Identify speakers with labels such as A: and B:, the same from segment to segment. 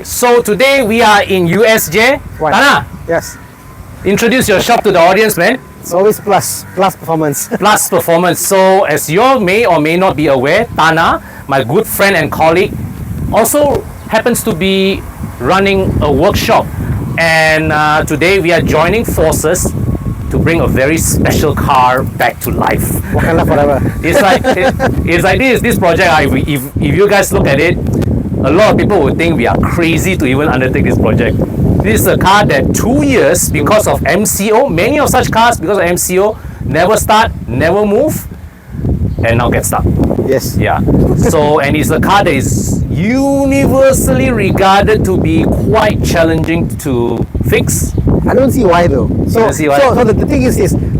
A: So today we are in USJ.
B: Right.
A: Thana,
B: Yes.
A: introduce your shop to the audience, man.
B: It's always plus performance.
A: Plus Performance. So as you all may or may not be aware, Thana, my good friend and colleague, also happens to be running a workshop. And today we are joining forces to bring a very special car back to life.
B: Wakanda forever.
A: It's like this project. If you guys look at it, a lot of people would think we are crazy to even undertake this project. This is a car that 2 years because of MCO, many of such cars because of MCO, never start, never move, and now get stuck.
B: Yes.
A: Yeah. So, and it's a car that is universally regarded to be quite challenging to fix.
B: I don't see why though. So the thing is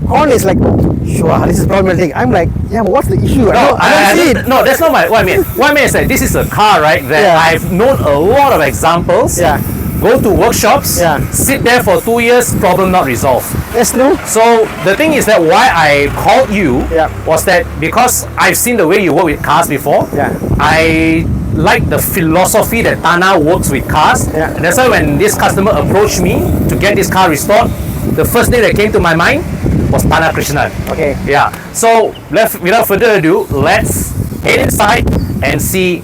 B: Con is like, sure, this is problematic. I'm like, yeah, but what's the issue? I don't see it.
A: No, that's not what I mean. What I mean is that this is a car, right, that I've known a lot of examples.
B: Yeah.
A: Go to workshops,
B: Yeah.
A: sit there for 2 years, problem not resolved.
B: That's true.
A: So the thing is that why I called you was that because I've seen the way you work with cars before.
B: Yeah.
A: I like the philosophy that Thana works with cars.
B: Yeah.
A: And that's why when this customer approached me to get this car restored, the first thing that came to my mind was Thana Krishnan.
B: Okay.
A: Yeah. So without further ado, let's head inside and see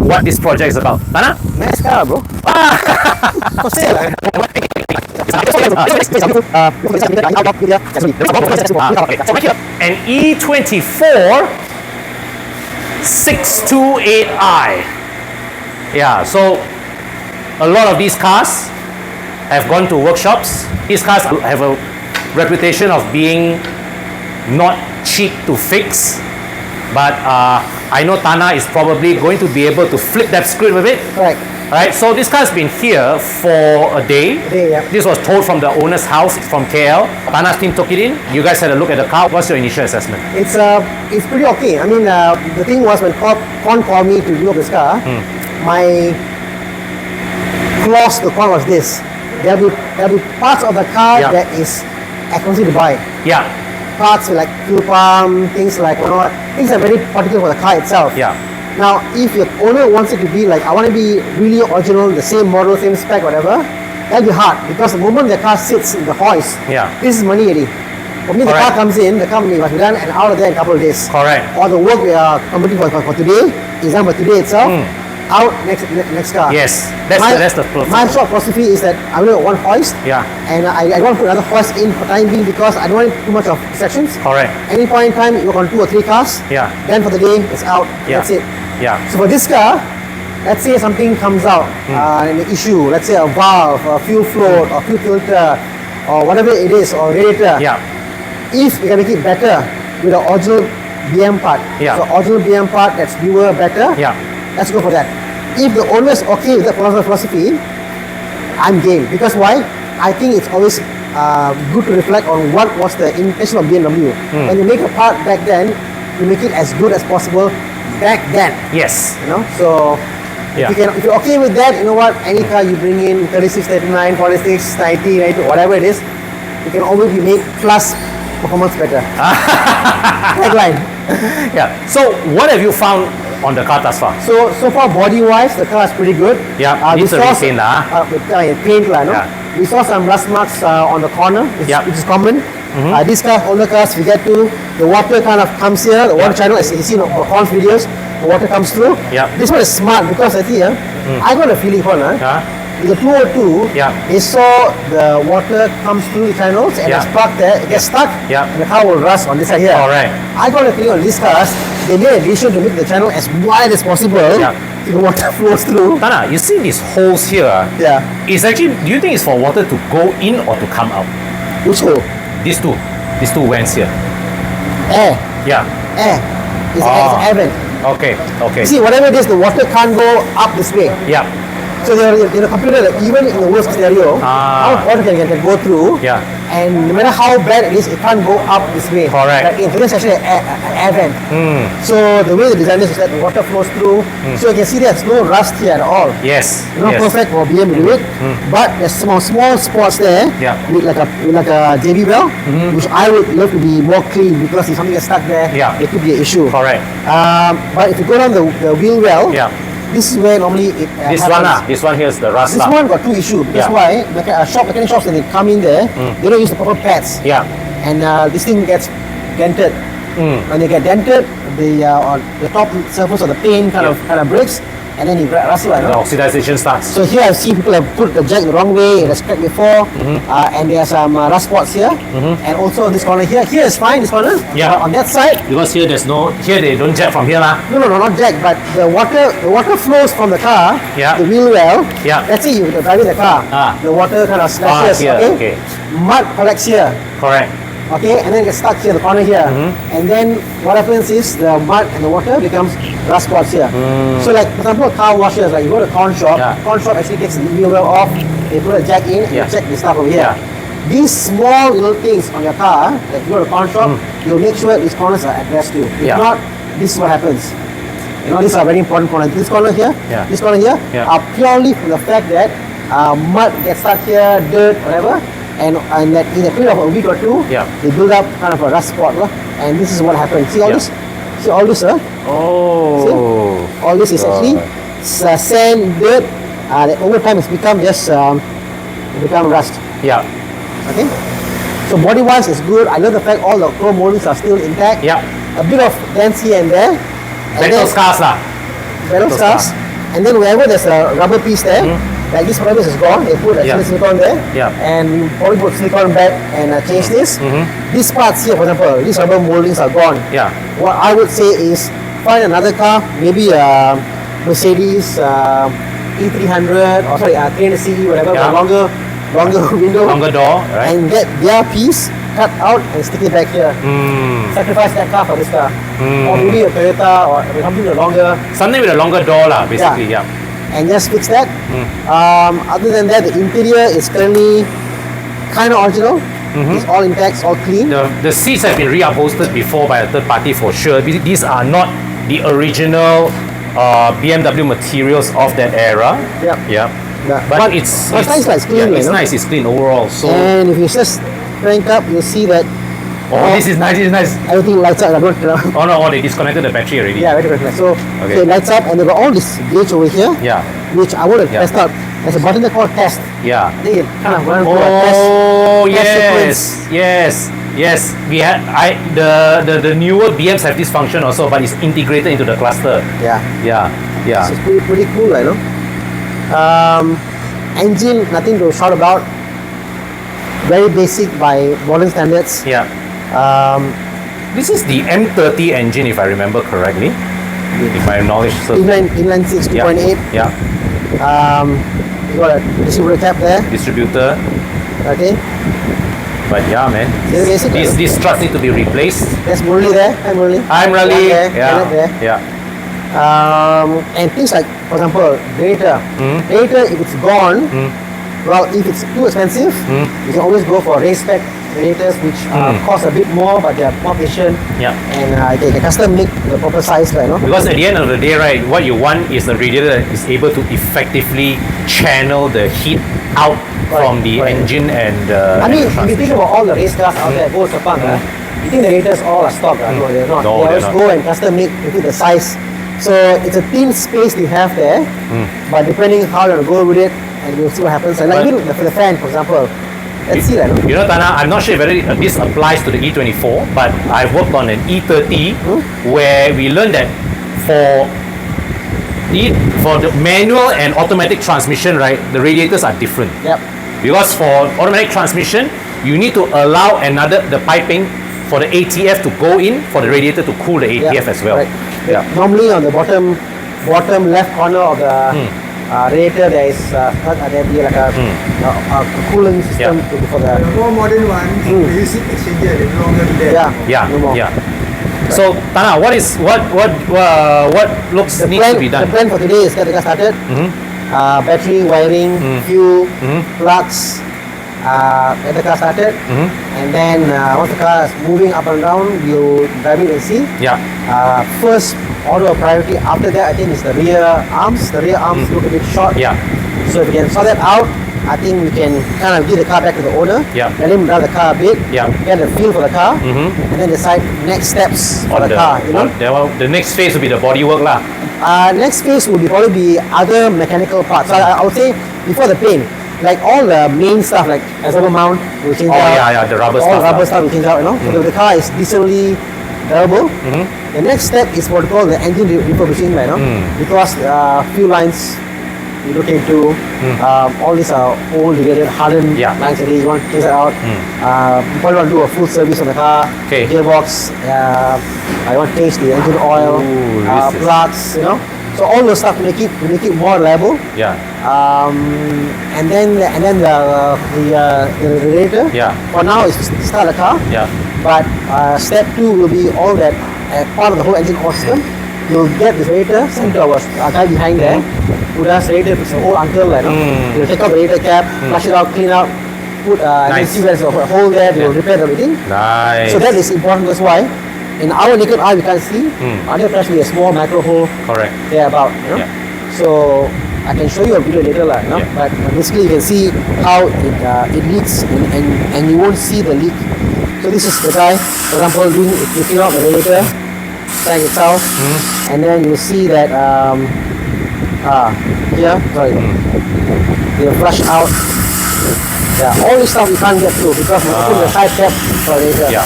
A: what this project is about. Thana?
B: Nice car, bro. For sale.
A: An E24 628i. Yeah, so a lot of these cars have gone to workshops. These cars have a reputation of being not cheap to fix, but I know Thana is probably going to be able to flip that script with it.
B: Right.
A: Alright, so this car has been here for a day.
B: Yeah.
A: This was towed from the owner's house from KL. Thana's team took it in. You guys had a look at the car. What's your initial assessment?
B: It's pretty okay. I mean, the thing was when Con called me to do this car, my clause to Con was this: there'll be parts of the car that is expensive to buy.
A: Yeah.
B: Parts like fuel pump, things like things are very particular for the car itself.
A: Yeah.
B: Now, if your owner wants it to be like, I want to be really original, the same model, same spec, whatever, that'll be hard because the moment the car sits in the hoist, this is money already. For me, the car comes in, the company must be done and out of there in a couple of days.
A: Correct.
B: Or the work we are committing for today is done for today itself. Out next car.
A: Yes, that's the
B: my shop philosophy is that I only want one hoist.
A: Yeah.
B: And I don't want to put another hoist in for time being because I don't want too much of sections.
A: Correct.
B: Any point in time, you work on 2 or 3 cars.
A: Yeah.
B: Then for the day, it's out.
A: Yeah.
B: That's it.
A: Yeah.
B: So for this car, let's say something comes out, an issue. Let's say a valve, a fuel float, or fuel filter, or whatever it is, or radiator.
A: Yeah.
B: If we can make it better with the original BM part,
A: Yeah.
B: so original BM part that's newer, better.
A: Yeah.
B: Let's go for that. If the owner is okay with that philosophy, I'm game. Because why? I think it's always good to reflect on what was the intention of BMW. When you make a part back then, you make it as good as possible back then.
A: Yes.
B: You know, so if you're okay with that, you know what? Any car you bring in, 36, 39, 46, 90, 92, whatever it is, it can always be made plus performance better. Tagline.
A: Yeah. So what have you found on the car thus far?
B: So far body wise, the car is pretty good.
A: Yeah. It's a repaint
B: paint lah, no?
A: Yeah.
B: We saw some rust marks on the corner, which is common. These cars, older cars, we get to, the water kind of comes here, the water channel, as you see in the Horn's videos, the water comes through.
A: Yeah.
B: This one is smart because I see, I got a feeling for with the 202, they saw the water comes through the channels and it's parked there, it gets stuck, and the car will rust on this side here.
A: Alright.
B: I got a feeling on these cars, they made a decision to make the channel as wide as possible so the water flows through.
A: Thana, you see these holes here?
B: Yeah.
A: It's actually, do you think it's for water to go in or to come out?
B: Which hole?
A: These two vents here.
B: Air.
A: Yeah.
B: Air. It's an air vent.
A: Okay.
B: See, whatever it is, the water can't go up this way.
A: Yeah.
B: So in a computer, even in the worst scenario, how water can go through, and no matter how bad it is, it can't go up this way.
A: Correct.
B: Like it's actually an air vent. So the way the design is that the water flows through, so you can see there's no rust here at all.
A: Yes.
B: Not perfect for BMW to do it, but there's small spots there with like a JB well, which I would love to be more clean because if something gets stuck there, it could be an issue.
A: Correct.
B: But if you go down the wheel well, this is where normally it
A: This one here is the rust.
B: This one got two issues. That's why mechanic shops, when they come in there, they don't use the proper pads.
A: Yeah.
B: And this thing gets dented. When they get dented, the top surface of the paint kind of breaks, and then it rusts.
A: The oxidization starts.
B: So here I've seen people have put the jack the wrong way, it has cracked before, and there are some rust spots here, and also this corner here. Here is fine, this corner.
A: Yeah.
B: On that side,
A: Because here they don't jack from here lah.
B: no, not jack, but the water flows from the car,
A: Yeah.
B: the wheel well.
A: Yeah.
B: Let's say you're driving the car, the water kind of splashes,
A: here,
B: okay? Mud collects here.
A: Correct.
B: Okay, and then it gets stuck here, the corner here. And then what happens is the mud and the water becomes rust spots here. So like, for example, car washers, like you go to a corn shop, corn shop actually takes the wheel well off, they put a jack in, and you check the stuff over here. These small little things on your car, like you go to a corn shop, you'll make sure these corners are addressed to. If not, this is what happens. You know, these are very important corners. This corner here, this corner here, are purely from the fact that mud gets stuck here, dirt, whatever, and that in a period of a week or two, they build up kind of a rust spot, and this is what happens. See all this? See all this, sir?
A: Oh.
B: See? All this is actually sand, dirt, that over time it's become just become rust.
A: Yeah.
B: Okay? So body-wise it's good. I love the fact all the chrome moldings are still intact.
A: Yeah.
B: A bit of dents here and there.
A: Metal scars lah.
B: Metal scars. And then wherever there's a rubber piece there, like this rubber piece is gone, they put a silicone there, and we probably put silicone back and change this. These parts here, for example, these rubber moldings are gone.
A: Yeah.
B: What I would say is find another car, maybe a Mercedes E300 or sorry 300 CE, whatever, but longer window,
A: Longer door, right?
B: and get their piece cut out and stick it back here. Sacrifice that car for this car, or maybe a Toyota or something longer.
A: Something with a longer door lah, basically. Yeah.
B: And just fix that. Other than that, the interior is currently kind of original. It's all intact, it's all clean.
A: The seats have been reupholstered before by a third party for sure. These are not the original BMW materials of that era.
B: Yeah.
A: But it's
B: nice, like, it's clean.
A: It's nice. It's clean overall. So
B: and if you just crank up, you'll see that.
A: this is nice. This is nice.
B: Everything lights up.
A: Oh no! They disconnected the battery already.
B: Yeah, very good. So it lights up, and they've got all this gauge over here.
A: Yeah.
B: Which I want to test out. There's a button there called test.
A: Yeah.
B: I think it kind of runs through a test.
A: Oh
B: sequence.
A: yes. We had the newer BMs have this function also, but it's integrated into the cluster.
B: Yeah.
A: Yeah.
B: So it's pretty cool, I know. Engine, nothing to shout about. Very basic by modern standards.
A: Yeah. This is the M30 engine, if I remember correctly. If my knowledge serves.
B: Inline 6 2.8.
A: Yeah.
B: You got a distributor cap there.
A: Distributor.
B: Okay.
A: But yeah, man. These struts need to be replaced.
B: There's Murali there. Hi Murali.
A: I'm Rally.
B: There.
A: Yeah.
B: And things like, for example, radiator. Radiator, if it's gone, well, if it's too expensive, you can always go for race spec radiators, which cost a bit more, but they're more efficient.
A: Yeah.
B: And they can custom make the proper size, you know.
A: Because at the end of the day, right, what you want is the radiator that is able to effectively channel the heat out from the engine and
B: I mean, if you think about all the race cars out there, go Sepang, you think the radiators all are stock? No, they're not.
A: No,
B: they always go and custom make to fit the size. So it's a thin space they have there, but depending how you go with it, and you'll see what happens. And like even for the fan, for example, let's see that.
A: You know, Thana, I'm not sure whether this applies to the E24, but I've worked on an E30 where we learned that for the manual and automatic transmission, right, the radiators are different.
B: Yep.
A: Because for automatic transmission, you need to allow the piping for the ATF to go in for the radiator to cool the ATF as well.
B: Right. Yeah. Normally on the bottom left corner of the radiator, there is there be like a cooling system for the
C: more modern one. The heat exchanger is no longer there.
B: No more.
A: So Thana, what needs to be done?
B: The plan for today is get the car started. Battery, wiring, fuel, plugs. Get the car started, and then once the car is moving up and down, you drive it and see. First order of priority after that, I think, is the rear arms. The rear arms look a bit short. So if we can sort that out, I think we can kind of give the car back to the owner. Let him drive the car a bit. Get a feel for the car, and then decide next steps for the car. You know,
A: the next phase will be the bodywork lah.
B: Next phase would probably be other mechanical parts. So I would say before the paint, like all the main stuff, like absorber mount, will change
A: Oh,
B: out.
A: yeah, the rubber
B: all
A: stuff.
B: rubber stuff will change out. So the car is decently durable. The next step is what we call the engine refurbishing, because few lines you look into. All these are old, degraded, hardened
A: Yeah.
B: lines already. You want to change that out. You probably want to do a full service on the car.
A: Okay.
B: Gearbox. I want to change the engine oil,
A: Ooh, this is-
B: plugs. So all those stuff to make it more reliable.
A: Yeah.
B: And then the radiator.
A: Yeah.
B: For now, it's to start the car.
A: Yeah.
B: But step 2 will be all that part of the whole engine core system. You'll get the radiator sent to our guy behind there, who does radiator fix the whole uncle. He'll take out the radiator cap, flush it out, clean out, put and then
A: Nice.
B: see there's a hole there. They'll
A: Yeah.
B: repair everything.
A: Nice.
B: So that is important. That's why in our naked eye we can't see. Under actually a small micro hole
A: Correct.
B: there about.
A: Yeah.
B: So I can show you a video later,
A: Yeah.
B: but basically you can see how it leaks and you won't see the leak. So this is the guy, for example, looking out the radiator tank itself, and then you'll see that here, sorry, they'll flush out. Yeah, all this stuff you can't get through because we open the side cap for the radiator.
A: Yeah.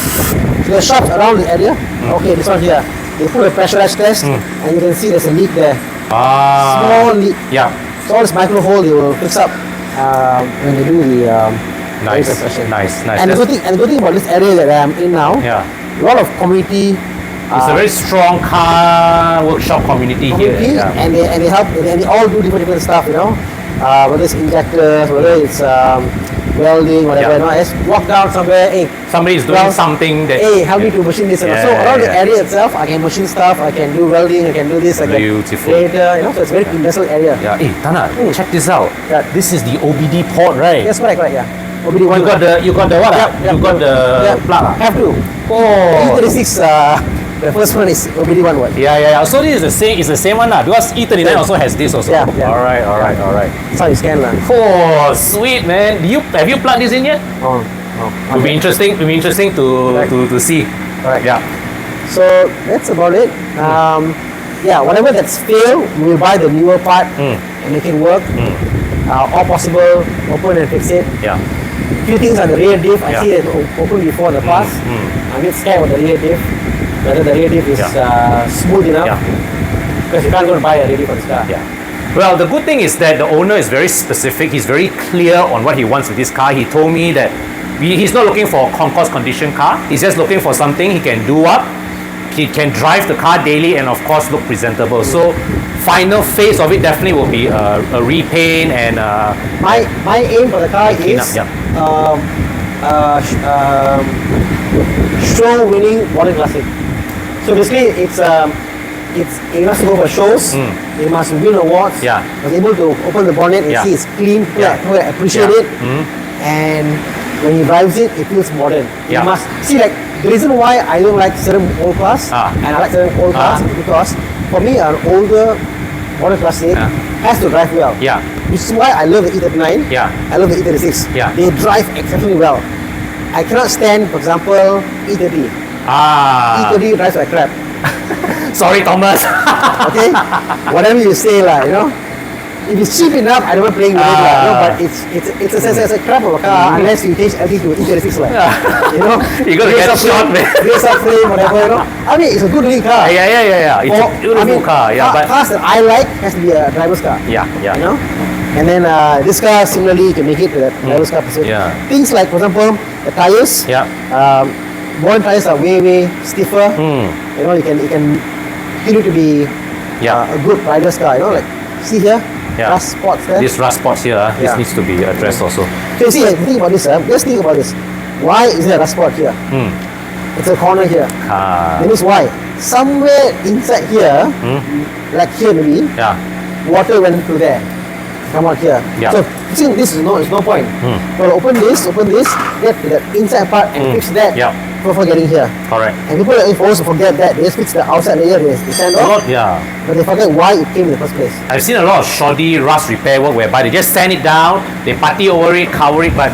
B: So the shops around the area, okay, this one here, they put a pressurized test, and you can see there's a leak there. Small leak.
A: Yeah.
B: So all this micro hole they will fix up when they do the
A: Nice.
B: radiator pressure.
A: Nice. Nice.
B: And the good thing about this area that I'm in now,
A: Yeah.
B: a lot of community.
A: It's a very strong car workshop community here.
B: community,
A: Yeah.
B: and they help, and they all do different stuff, whether it's injectors, whether it's welding, whatever.
A: Yeah.
B: I just walk down somewhere, hey,
A: Somebody is doing
B: well,
A: something that.
B: hey, help me to machine this.
A: Yeah,
B: So around the
A: yeah.
B: area itself, I can machine stuff, I can do welding, I can do this, I can
A: Beautiful.
B: later, so it's a very industrial area.
A: Yeah. Hey, Thana, check this out.
B: Yeah.
A: This is the OBD port, right?
B: Yes, correct, yeah. OBD
A: You got the what?
B: Yeah,
A: You got the plug.
B: Have to.
A: Oh.
B: E36, the first one is OBD one.
A: Yeah. So this is the same. It's the same one, because E39
B: Yeah.
A: also has this also.
B: Yeah.
A: All right.
B: That's how you scan lah.
A: Oh, sweet man. Have you plugged this in yet?
B: Oh.
A: It'll be interesting. It'll be interesting to see.
B: Correct.
A: Yeah.
B: So that's about it. Whatever that's failed, we'll buy the newer part and make it work. All possible, open and fix it.
A: Yeah.
B: Few things on the rear diff, I
A: Yeah.
B: see it open before in the past. I'm a bit scared of the rear diff, whether the rear diff is smooth enough.
A: Yeah.
B: Because you can't go and buy a rear diff for this car.
A: Yeah. Well, the good thing is that the owner is very specific. He's very clear on what he wants with this car. He told me that he's not looking for a concourse condition car. He's just looking for something he can do up. He can drive the car daily and of course look presentable. So final phase of it definitely will be a repaint and
B: My aim for the car
A: clean
B: is
A: up,
B: show winning modern classic. So basically it must go for shows. It must win awards.
A: Yeah.
B: Was able to open the bonnet and
A: Yeah.
B: see it's clean.
A: Yeah.
B: People appreciate
A: Yeah.
B: it. And when he drives it, it feels modern.
A: Yeah.
B: You must see, like, the reason why I don't like certain old cars and I like certain old cars is because for me an older modern classic has to drive well.
A: yeah.
B: Which is why I love the E39.
A: Yeah.
B: I love the E36.
A: Yeah.
B: They drive exceptionally well. I cannot stand, for example, E30. E30 drives like crap.
A: Sorry, Thomas.
B: Okay? Whatever you say, if it's cheap enough, I don't mind playing with it, but it's a crap of a car unless you change everything to E36,
A: You're gonna get shot, man.
B: Race up frame, whatever, I mean, it's a good looking car.
A: Yeah. It's a beautiful car. Yeah, but
B: cars that I like has to be a driver's car.
A: yeah.
B: And then this car similarly you can make it to the driver's car pursuit.
A: Yeah.
B: Things like, for example, the tires.
A: Yeah.
B: Modern tires are way stiffer. You need to be
A: Yeah.
B: a good rider's car. Like see here,
A: Yeah.
B: rust spots there.
A: This rust spots here, this
B: Yeah.
A: needs to be addressed also.
B: So you see, think about this. Just think about this. Why is there a rust spot here? It's a corner here. That means why? Somewhere inside here, like here maybe,
A: Yeah.
B: water went through there. Come out here.
A: Yeah.
B: So see, this is no point. Well, open this, get to the inside part and fix that
A: Yeah.
B: before getting here.
A: Correct.
B: And people also forget that they just fix the outside layer, they sand
A: A
B: off,
A: lot, yeah.
B: but they forget why it came in the first place.
A: I've seen a lot of shoddy rust repair work whereby they just sand it down, they putty over it, cover it, but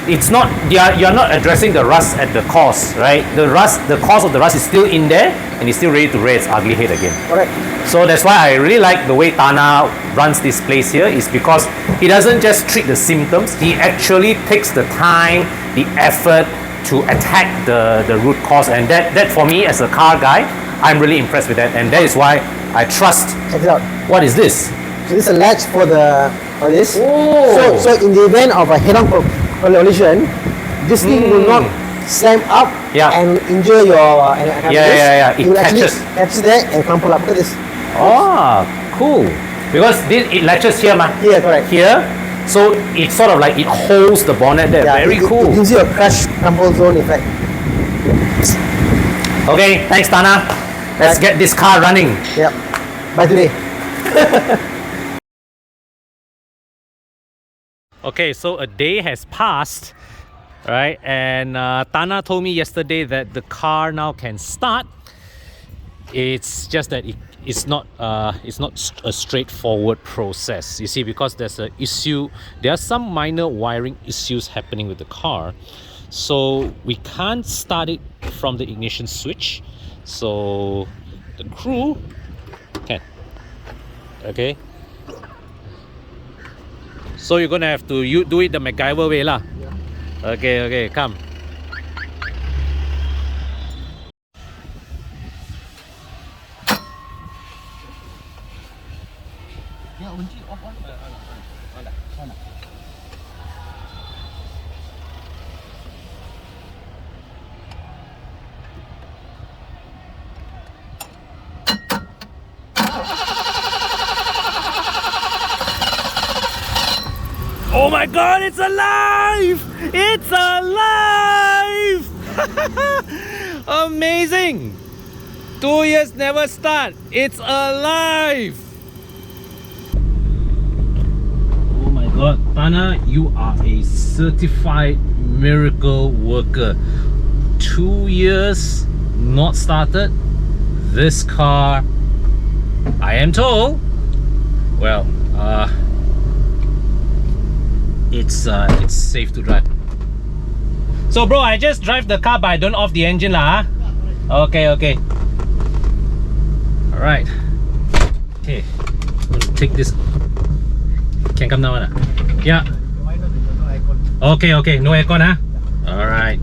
A: it's not, you're not addressing the rust at the cause, right? The cause of the rust is still in there and it's still ready to rear its ugly head again.
B: Correct.
A: So that's why I really like the way Thana runs this place here, is because he doesn't just treat the symptoms, he actually takes the time, the effort to attack the root cause, and that for me as a car guy, I'm really impressed with that, and that is why I trust.
B: Check it out.
A: What is this?
B: So this is a latch for this.
A: Oh.
B: So in the event of a head-on collision, this thing will not slam up and injure your
A: It
B: will actually
A: catches.
B: catch there and crumple up. Look at this.
A: Oh, cool. Because it latches here, ma.
B: Here, correct.
A: Here, so it's sort of like it holds the bonnet there.
B: Yeah,
A: Very
B: it
A: cool.
B: It gives you a crash crumple zone effect.
A: Okay, thanks, Thana. Let's get this car running.
B: Yep. By today.
A: Okay, so a day has passed, right? And Thana told me yesterday that the car now can start. It's just that it's not a straightforward process. You see, because there's an issue. There are some minor wiring issues happening with the car, so we can't start it from the ignition switch. So the crew can. Okay. So you're gonna have to do it the MacGyver way lah. Yeah. Okay, come. Oh my god, it's alive! It's alive! Amazing! 2 years never start. It's alive! Oh my god, Thana, you are a certified miracle worker. 2 years not started. This car, I am told, well, it's safe to drive. So bro, I just drive the car but I don't off the engine lah. Okay. Alright. Okay. I'm gonna take this. Can come down. Yeah. Okay. No aircon huh? Alright.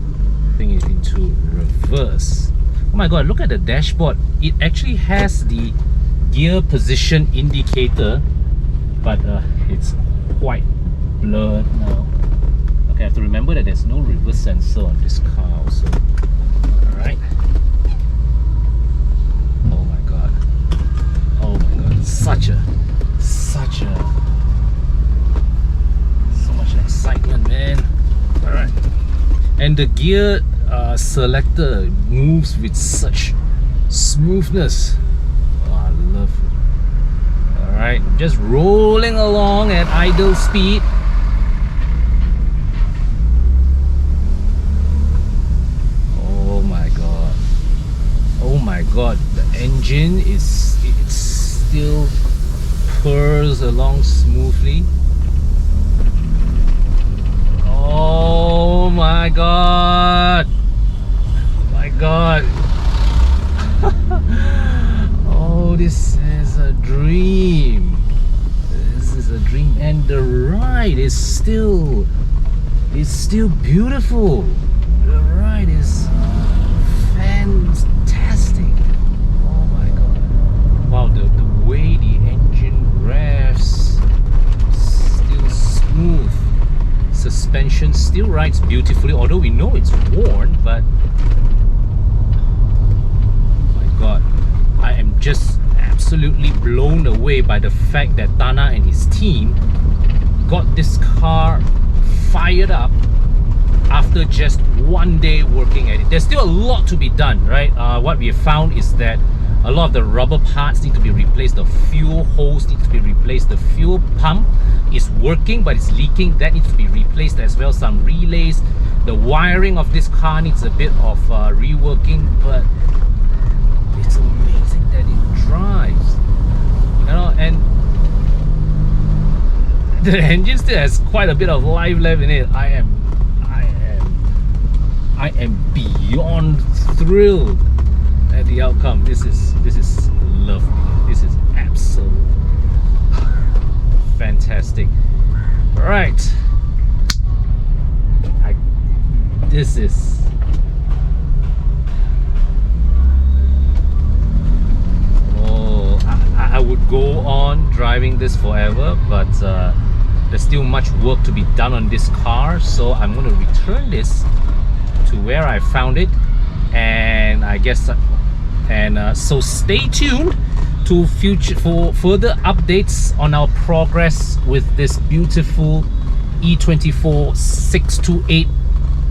A: Thing is into reverse. Oh my god, look at the dashboard. It actually has the gear position indicator, but it's quite blurred now. Okay, I have to remember that there's no reverse sensor on this car also. Alright. Oh my god. So much excitement, man. Alright. And the gear selector moves with such smoothness. Oh, I love it. Alright, just rolling along at idle speed. Oh my god, the engine it still purrs along smoothly. Oh my god. Oh, this is a dream. And the ride is still beautiful. The ride is fantastic. Oh my god. Wow, the way the engine revs, still smooth. Suspension still rides beautifully, although we know it's worn, but oh my god, I am just absolutely blown away by the fact that Thana and his team got this car fired up after just 1 day working at it. There's still a lot to be done, right? What we have found is that a lot of the rubber parts need to be replaced, the fuel hose needs to be replaced, the fuel pump is working but it's leaking, that needs to be replaced as well. Some relays, the wiring of this car needs a bit of reworking, but it's amazing that it drives, you know. And the engine still has quite a bit of life left in it. I
D: I am beyond thrilled at the outcome. This is lovely. This is absolute fantastic. Right. This is I would go on driving this forever, but there's still much work to be done on this car, so I'm going to return this to where I found it, and I guess so stay tuned to for further updates on our progress with this beautiful E24 628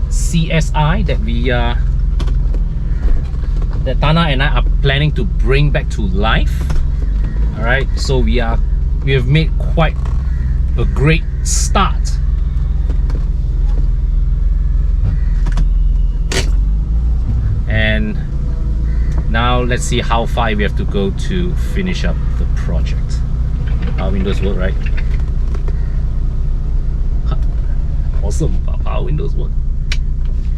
D: CSI that Thana and I are planning to bring back to life. All right, so we have made quite a great start. And now let's see how far we have to go to finish up the project. Our windows work, right? Awesome, our windows work.